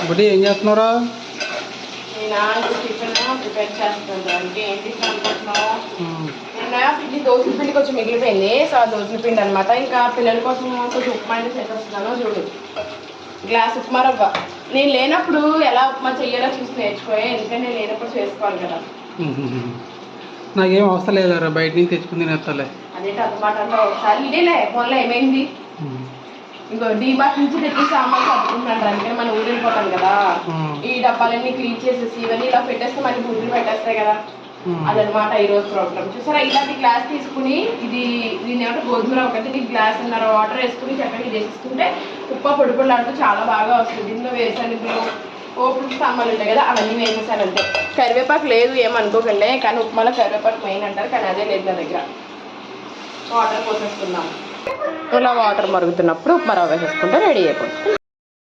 బుడ్డి ఏం చేస్తున్నారా? నేను టిఫిన్ ప్రిపేర్ చేస్తాను. అంటే ఏంటి అనుకుంటున్నావు? నేను పిండి దోశల పిండి కొంచెం మిగిలిపోయింది. సో ఆ దోశల పిండి అనమాట. ఇంకా పిల్లల కోసం కొంచెం ఉప్మా అయితే చేసేస్తున్నాను. చూడు, గ్లాస్ ఉప్మా రవ్వ. నేను లేనప్పుడు ఎలా ఉప్మా చెయ్యాలో చూసి నేర్చుకోయే, ఎందుకంటే నేను లేనప్పుడు చేసుకోవాలి కదా. నాకేం అవసరం లేదురా, బయట నుంచి తెచ్చుకుని తినేస్తాలే. అదేంటి అన్నమాట అంటే ఒకసారి ఇదేలే ఫోన్లో ఏమైంది, ఇంకో డీబాట్ నుంచి తెచ్చి సామాన్లు కట్టుకుంటున్నాను. అందుకని మనం ఊరు వెళ్ళిపోతాం కదా, ఈ డబ్బాలన్నీ క్లీన్ చేసేసి ఇవన్నీ ఇలా పెట్టేస్తే మళ్ళీ బుద్ధులు పెట్టేస్తాయి కదా. అదనమాట ఈరోజు ప్రోగ్రామ్. చూసారా, ఇలాంటి గ్లాస్ తీసుకుని దీని ఏమంటే గోధుమ ఒకటి గ్లాస్ అన్నారు వాటర్ వేసుకుని చక్కగా వేసుకుంటే ఉప్మా పొడి పొడిలాడుతూ చాలా బాగా వస్తుంది. దీనిలో వేరుశనగలు ఓపుడు సామాన్లు ఉంటాయి కదా, అవన్నీ వేసేసానంటే. కరివేపాకు లేదు ఏమనుకోకండి, కానీ ఉప్మాలో కరివేపాకు మెయిన్ అంటారు, కానీ అదే లేదు నా దగ్గర. వాటర్ పోసేసుకున్నాము. ఇలా వాటర్ మరుగుతున్నప్పుడు ఉప్మా రవ్వ వేసేసుకుంటే రెడీ అయిపోతుంది.